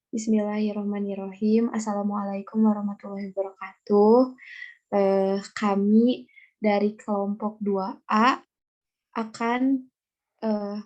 Bismillahirrahmanirrahim. Assalamualaikum warahmatullahi wabarakatuh. Kami dari kelompok 2A akan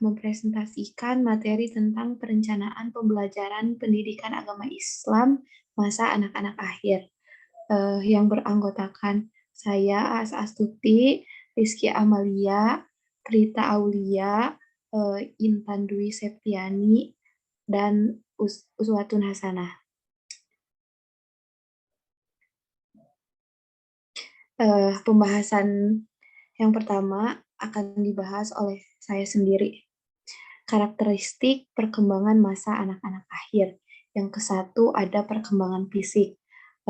mempresentasikan materi tentang perencanaan pembelajaran pendidikan agama Islam masa anak-anak akhir. Yang beranggotakan saya, As Astuti, Rizky Amalia, Prita Aulia, Intan Dwi Septiani, dan Uswatun Hasanah. Pembahasan yang pertama akan dibahas oleh saya sendiri. Karakteristik perkembangan masa anak-anak akhir. Yang ke-1 ada perkembangan fisik.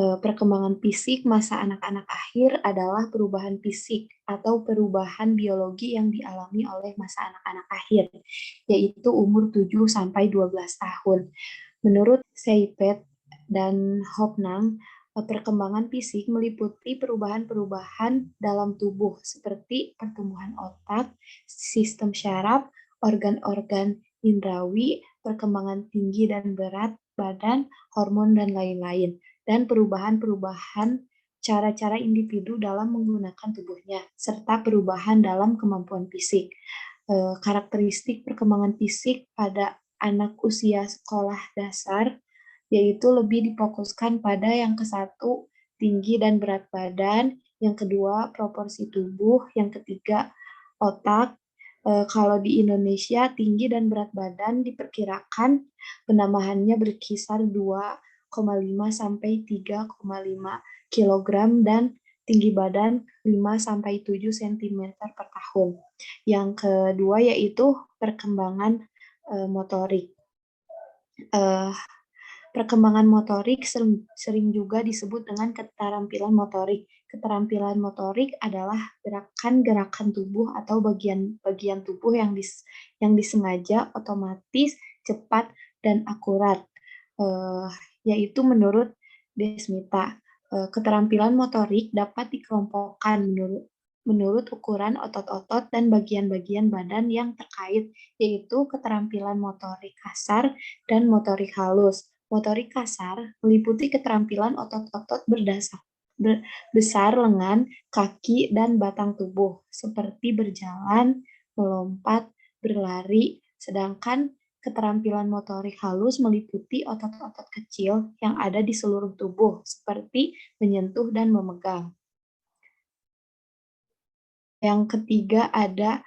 Perkembangan fisik masa anak-anak akhir adalah perubahan fisik atau perubahan biologi yang dialami oleh masa anak-anak akhir, yaitu umur 7-12 tahun. Menurut Seipet dan Hopnang, perkembangan fisik meliputi perubahan-perubahan dalam tubuh seperti pertumbuhan otak, sistem syaraf, organ-organ indrawi, perkembangan tinggi dan berat badan, hormon, dan lain-lain, dan perubahan-perubahan cara-cara individu dalam menggunakan tubuhnya, serta perubahan dalam kemampuan fisik. Karakteristik perkembangan fisik pada anak usia sekolah dasar yaitu lebih difokuskan pada yang ke-1, tinggi dan berat badan, yang kedua, proporsi tubuh, yang ketiga, otak. Kalau di Indonesia, tinggi dan berat badan diperkirakan penambahannya berkisar 2,5 sampai 3,5 kilogram dan tinggi badan 5 sampai 7 cm per tahun. Yang kedua yaitu perkembangan motorik. Perkembangan motorik sering juga disebut dengan keterampilan motorik. Keterampilan motorik adalah gerakan-gerakan tubuh atau bagian-bagian tubuh yang disengaja, otomatis, cepat, dan akurat. Yaitu menurut Desmita, keterampilan motorik dapat dikelompokkan menurut ukuran otot-otot dan bagian-bagian badan yang terkait, yaitu keterampilan motorik kasar dan motorik halus. Motorik kasar meliputi keterampilan otot-otot besar lengan, kaki, dan batang tubuh, seperti berjalan, melompat, berlari, sedangkan keterampilan motorik halus meliputi otot-otot kecil yang ada di seluruh tubuh, seperti menyentuh dan memegang. Yang ketiga ada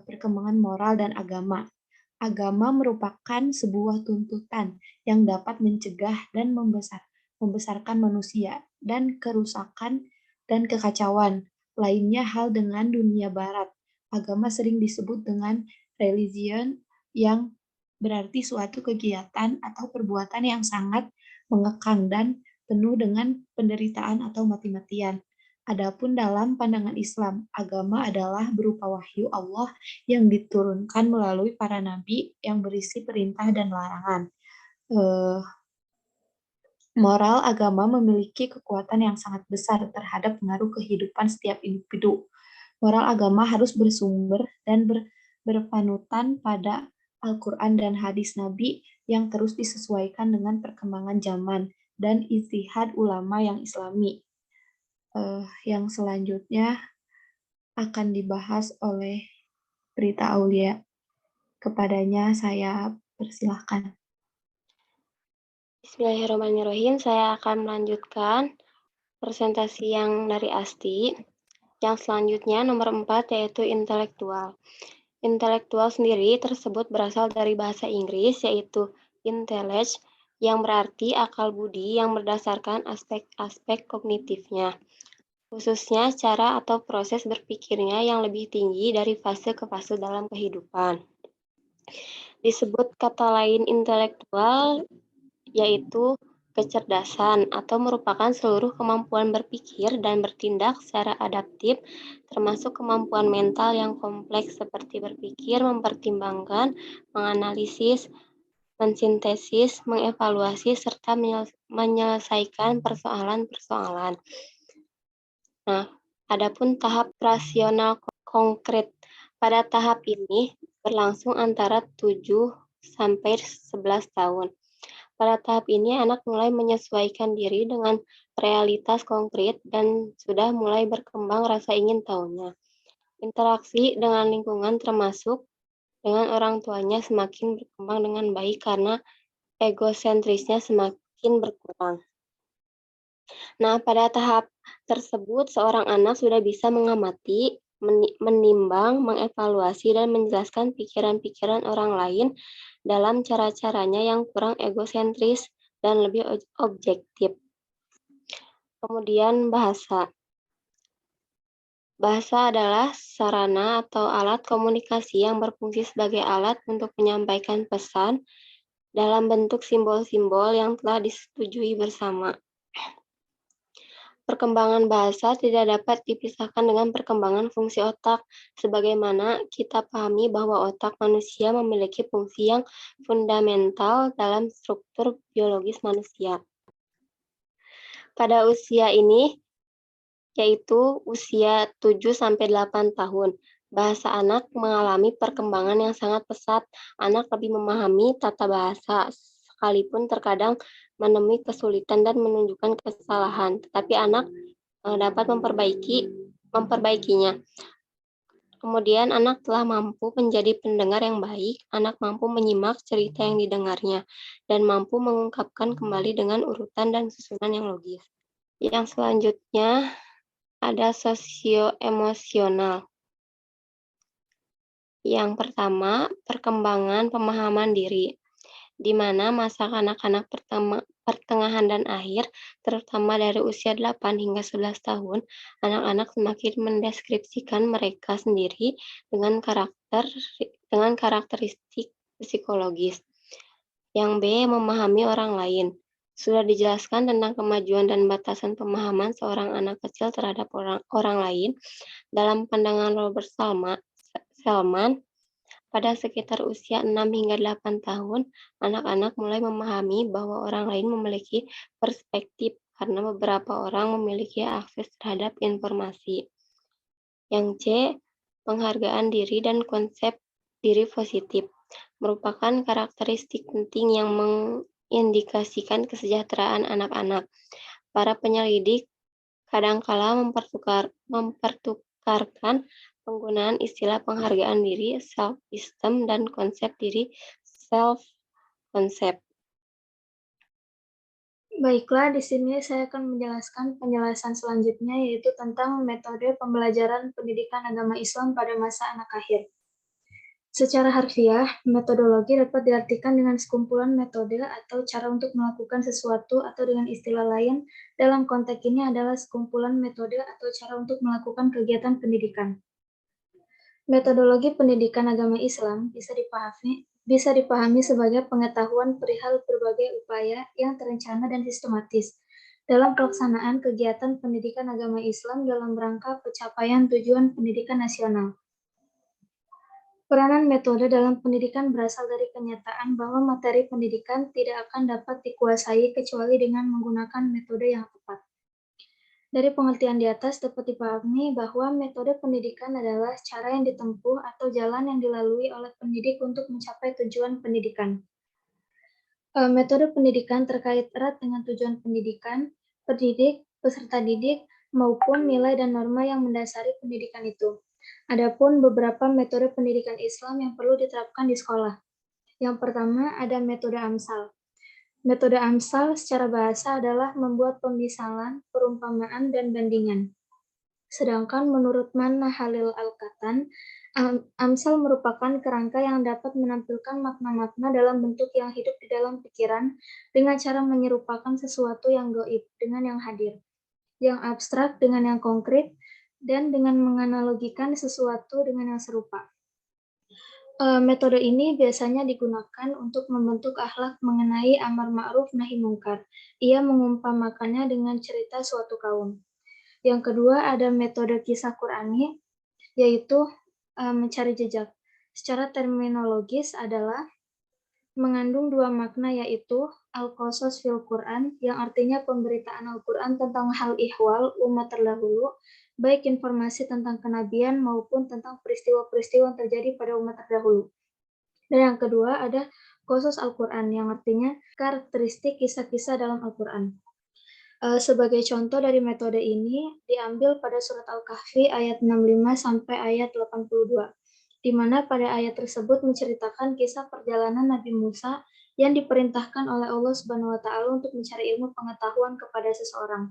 perkembangan moral dan agama. Agama merupakan sebuah tuntutan yang dapat mencegah dan membesarkan manusia dan kerusakan dan kekacauan lainnya hal dengan dunia barat. Agama sering disebut dengan religion yang berarti suatu kegiatan atau perbuatan yang sangat mengekang dan penuh dengan penderitaan atau mati-matian. Adapun dalam pandangan Islam, agama adalah berupa wahyu Allah yang diturunkan melalui para nabi yang berisi perintah dan larangan. Moral agama memiliki kekuatan yang sangat besar terhadap pengaruh kehidupan setiap individu. Moral agama harus bersumber dan berpanutan pada Al-Quran dan hadis Nabi yang terus disesuaikan dengan perkembangan zaman dan ijtihad ulama yang islami. Yang selanjutnya akan dibahas oleh Prita Aulia. Kepadanya saya persilahkan. Bismillahirrahmanirrahim. Saya akan melanjutkan presentasi yang dari Asti. Yang selanjutnya nomor 4 yaitu intelektual. Intelektual sendiri tersebut berasal dari bahasa Inggris yaitu intellect yang berarti akal budi yang berdasarkan aspek-aspek kognitifnya, khususnya cara atau proses berpikirnya yang lebih tinggi dari fase ke fase dalam kehidupan. Disebut kata lain intelektual yaitu kecerdasan atau merupakan seluruh kemampuan berpikir dan bertindak secara adaptif, termasuk kemampuan mental yang kompleks seperti berpikir, mempertimbangkan, menganalisis, mensintesis, mengevaluasi, serta menyelesaikan persoalan-persoalan. Nah, adapun tahap rasional konkret pada tahap ini berlangsung antara 7 sampai 11 tahun. Pada tahap ini, anak mulai menyesuaikan diri dengan realitas konkret dan sudah mulai berkembang rasa ingin tahunya. Interaksi dengan lingkungan termasuk dengan orang tuanya semakin berkembang dengan baik karena egosentrisnya semakin berkurang. Nah, pada tahap tersebut, seorang anak sudah bisa mengamati, menimbang, mengevaluasi, dan menjelaskan pikiran-pikiran orang lain dalam cara-caranya yang kurang egosentris dan lebih objektif. Kemudian bahasa. Bahasa adalah sarana atau alat komunikasi yang berfungsi sebagai alat untuk menyampaikan pesan dalam bentuk simbol-simbol yang telah disetujui bersama. Perkembangan bahasa tidak dapat dipisahkan dengan perkembangan fungsi otak, sebagaimana kita pahami bahwa otak manusia memiliki fungsi yang fundamental dalam struktur biologis manusia. Pada usia ini, yaitu usia 7-8 tahun, bahasa anak mengalami perkembangan yang sangat pesat. Anak lebih memahami tata bahasa, sekalipun terkadang menemui kesulitan dan menunjukkan kesalahan, tetapi anak dapat memperbaikinya. Kemudian anak telah mampu menjadi pendengar yang baik, anak mampu menyimak cerita yang didengarnya, dan mampu mengungkapkan kembali dengan urutan dan susunan yang logis. Yang selanjutnya ada sosioemosional. Yang pertama, perkembangan pemahaman diri, di mana masa kanak-kanak pertengahan dan akhir, terutama dari usia 8 hingga 11 tahun, anak-anak semakin mendeskripsikan mereka sendiri dengan karakteristik psikologis. Yang B, memahami orang lain. Sudah dijelaskan tentang kemajuan dan batasan pemahaman seorang anak kecil terhadap orang lain dalam pandangan Robert Selman. Pada sekitar usia 6 hingga 8 tahun, anak-anak mulai memahami bahwa orang lain memiliki perspektif karena beberapa orang memiliki akses terhadap informasi. Yang C, penghargaan diri dan konsep diri positif merupakan karakteristik penting yang mengindikasikan kesejahteraan anak-anak. Para penyelidik kadangkala mempertukarkan penggunaan istilah penghargaan diri, self-esteem, dan konsep diri, self-concept. Baiklah, di sini saya akan menjelaskan penjelasan selanjutnya, yaitu tentang metode pembelajaran pendidikan agama Islam pada masa anak akhir. Secara harfiah, metodologi dapat diartikan dengan sekumpulan metode atau cara untuk melakukan sesuatu, atau dengan istilah lain, dalam konteks ini adalah sekumpulan metode atau cara untuk melakukan kegiatan pendidikan. Metodologi pendidikan agama Islam bisa dipahami sebagai pengetahuan perihal berbagai upaya yang terencana dan sistematis dalam pelaksanaan kegiatan pendidikan agama Islam dalam rangka pencapaian tujuan pendidikan nasional. Peranan metode dalam pendidikan berasal dari kenyataan bahwa materi pendidikan tidak akan dapat dikuasai kecuali dengan menggunakan metode yang tepat. Dari pengertian di atas dapat dipahami bahwa metode pendidikan adalah cara yang ditempuh atau jalan yang dilalui oleh pendidik untuk mencapai tujuan pendidikan. Metode pendidikan terkait erat dengan tujuan pendidikan, pendidik, peserta didik, maupun nilai dan norma yang mendasari pendidikan itu. Adapun beberapa metode pendidikan Islam yang perlu diterapkan di sekolah. Yang pertama ada metode AMSAL. Metode AMSAL secara bahasa adalah membuat pemisalan, perumpamaan, dan bandingan. Sedangkan menurut Manna Halil Al-Katan, AMSAL merupakan kerangka yang dapat menampilkan makna-makna dalam bentuk yang hidup di dalam pikiran dengan cara menyerupakan sesuatu yang gaib dengan yang hadir, yang abstrak dengan yang konkret, dan dengan menganalogikan sesuatu dengan yang serupa. Metode ini biasanya digunakan untuk membentuk akhlak mengenai amar ma'ruf nahi mungkar. Ia mengumpamakannya dengan cerita suatu kaum. Yang kedua ada metode kisah Qur'ani, yaitu mencari jejak. Secara terminologis adalah mengandung dua makna, yaitu al-qasas fil Quran, yang artinya pemberitaan Al-Quran tentang hal ihwal umat terdahulu, baik informasi tentang kenabian maupun tentang peristiwa-peristiwa yang terjadi pada umat terdahulu. Dan yang kedua ada Qasas Al-Quran, yang artinya karakteristik kisah-kisah dalam Al-Quran. Sebagai contoh dari metode ini diambil pada surat Al-Kahfi ayat 65 sampai ayat 82, di mana pada ayat tersebut menceritakan kisah perjalanan Nabi Musa yang diperintahkan oleh Allah Subhanahu wa taala untuk mencari ilmu pengetahuan kepada seseorang.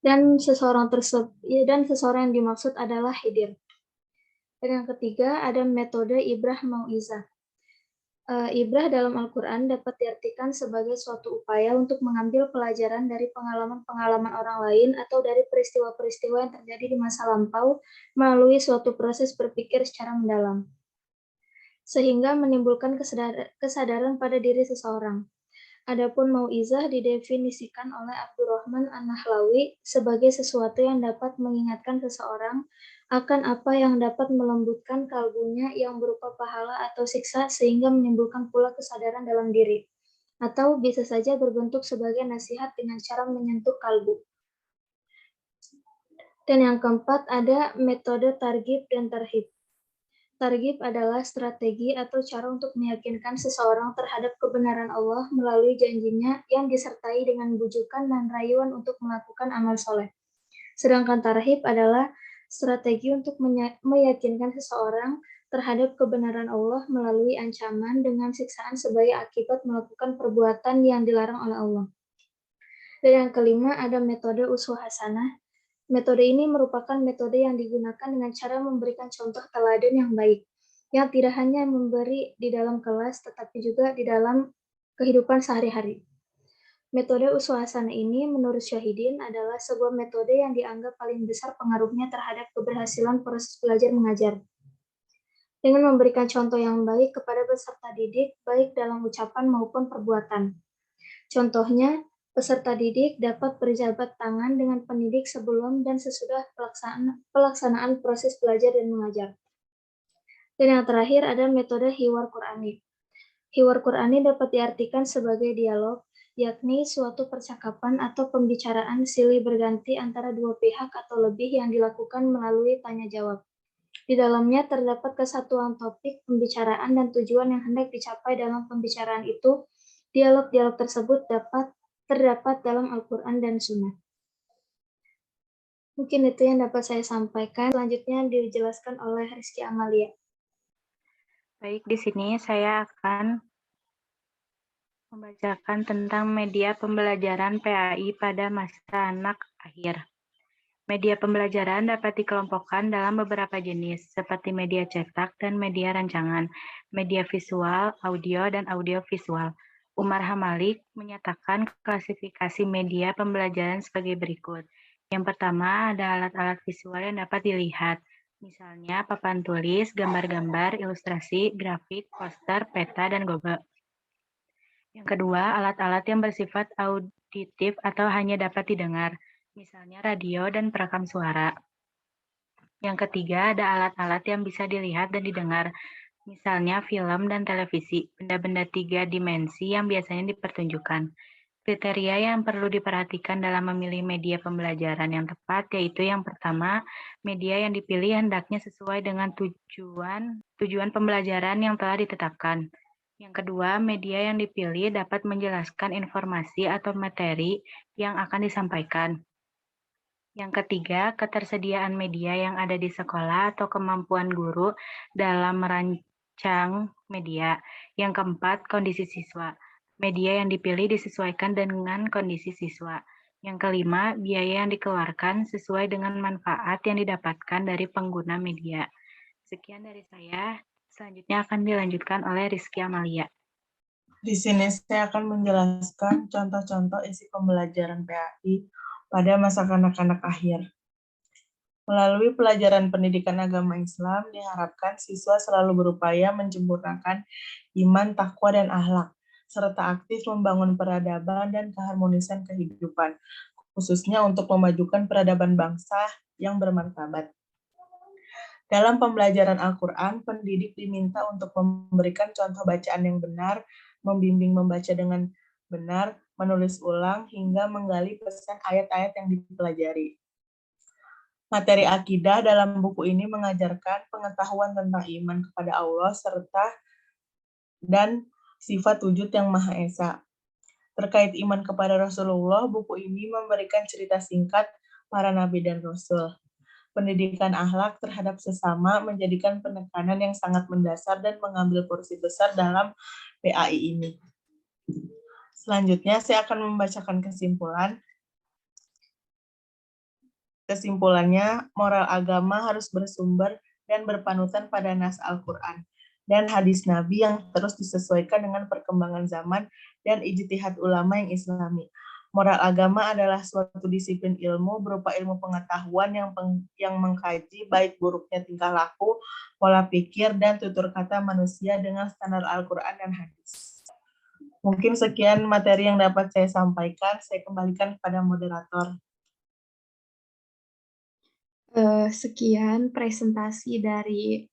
Dan seseorang yang dimaksud adalah Khidir. Dan yang ketiga ada metode ibrah mau'izah. Ibrah dalam Al-Quran dapat diartikan sebagai suatu upaya untuk mengambil pelajaran dari pengalaman-pengalaman orang lain atau dari peristiwa-peristiwa yang terjadi di masa lampau melalui suatu proses berpikir secara mendalam, sehingga menimbulkan kesadaran pada diri seseorang. Adapun mau'izah didefinisikan oleh Abdurrahman An-Nahlawi sebagai sesuatu yang dapat mengingatkan seseorang akan apa yang dapat melembutkan kalbunya yang berupa pahala atau siksa sehingga menimbulkan pula kesadaran dalam diri. Atau bisa saja berbentuk sebagai nasihat dengan cara menyentuh kalbu. Dan yang keempat ada metode targhib dan tarhib. Targhib adalah strategi atau cara untuk meyakinkan seseorang terhadap kebenaran Allah melalui janjinya yang disertai dengan bujukan dan rayuan untuk melakukan amal soleh. Sedangkan tarhib adalah strategi untuk meyakinkan seseorang terhadap kebenaran Allah melalui ancaman dengan siksaan sebagai akibat melakukan perbuatan yang dilarang oleh Allah. Dan yang kelima ada metode uswah hasanah. Metode ini merupakan metode yang digunakan dengan cara memberikan contoh teladan yang baik, yang tidak hanya memberi di dalam kelas, tetapi juga di dalam kehidupan sehari-hari. Metode uswah hasanah ini menurut Syahidin adalah sebuah metode yang dianggap paling besar pengaruhnya terhadap keberhasilan proses belajar mengajar. Dengan memberikan contoh yang baik kepada peserta didik, baik dalam ucapan maupun perbuatan. Contohnya, peserta didik dapat berjabat tangan dengan pendidik sebelum dan sesudah pelaksanaan proses belajar dan mengajar. Dan yang terakhir ada metode hiwar Qur'ani. Hiwar Qur'ani dapat diartikan sebagai dialog, yakni suatu percakapan atau pembicaraan silih berganti antara dua pihak atau lebih yang dilakukan melalui tanya jawab. Di dalamnya terdapat kesatuan topik, pembicaraan, dan tujuan yang hendak dicapai dalam pembicaraan itu. Dialog-dialog tersebut terdapat dalam Al-Quran dan Sunnah. Mungkin itu yang dapat saya sampaikan. Selanjutnya dijelaskan oleh Rizky Amalia. Baik, di sini saya akan membacakan tentang media pembelajaran PAI pada masa anak akhir. Media pembelajaran dapat dikelompokkan dalam beberapa jenis, seperti media cetak dan media rancangan, media visual, audio, dan audiovisual. Umar Hamalik menyatakan klasifikasi media pembelajaran sebagai berikut. Yang pertama, ada alat-alat visual yang dapat dilihat, misalnya papan tulis, gambar-gambar, ilustrasi, grafik, poster, peta, dan gobel. Yang kedua, alat-alat yang bersifat auditif atau hanya dapat didengar, misalnya radio dan perekam suara. Yang ketiga, ada alat-alat yang bisa dilihat dan didengar, misalnya film dan televisi, benda-benda 3 dimensi yang biasanya dipertunjukkan. Kriteria yang perlu diperhatikan dalam memilih media pembelajaran yang tepat yaitu yang pertama, media yang dipilih hendaknya sesuai dengan tujuan pembelajaran yang telah ditetapkan. Yang kedua, media yang dipilih dapat menjelaskan informasi atau materi yang akan disampaikan. Yang ketiga, ketersediaan media yang ada di sekolah atau kemampuan guru dalam merancang media. Yang keempat, kondisi siswa. Media yang dipilih disesuaikan dengan kondisi siswa. Yang kelima, biaya yang dikeluarkan sesuai dengan manfaat yang didapatkan dari pengguna media. Sekian dari saya. Selanjutnya akan dilanjutkan oleh Rizky Amalia. Di sini saya akan menjelaskan contoh-contoh isi pembelajaran PAI pada masa kanak-kanak akhir. Melalui pelajaran pendidikan agama Islam, diharapkan siswa selalu berupaya menyempurnakan iman, takwa, dan akhlak, serta aktif membangun peradaban dan keharmonisan kehidupan, khususnya untuk memajukan peradaban bangsa yang bermartabat. Dalam pembelajaran Al-Quran, pendidik diminta untuk memberikan contoh bacaan yang benar, membimbing membaca dengan benar, menulis ulang, hingga menggali pesan ayat-ayat yang dipelajari. Materi akidah dalam buku ini mengajarkan pengetahuan tentang iman kepada Allah sifat wujud yang Maha Esa. Terkait iman kepada Rasulullah, buku ini memberikan cerita singkat para nabi dan rasul. Pendidikan akhlak terhadap sesama menjadikan penekanan yang sangat mendasar dan mengambil porsi besar dalam PAI ini. Selanjutnya, saya akan membacakan kesimpulan. Kesimpulannya, moral agama harus bersumber dan berpanutan pada nas Al-Quran dan hadis Nabi yang terus disesuaikan dengan perkembangan zaman dan ijtihad ulama yang islami. Moral agama adalah suatu disiplin ilmu berupa ilmu pengetahuan yang mengkaji baik buruknya tingkah laku, pola pikir, dan tutur kata manusia dengan standar Al-Quran dan hadis. Mungkin sekian materi yang dapat saya sampaikan. Saya kembalikan kepada moderator. Sekian presentasi dari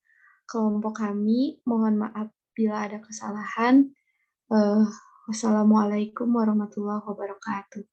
kelompok kami. Mohon maaf bila ada kesalahan. Wassalamualaikum warahmatullahi wabarakatuh.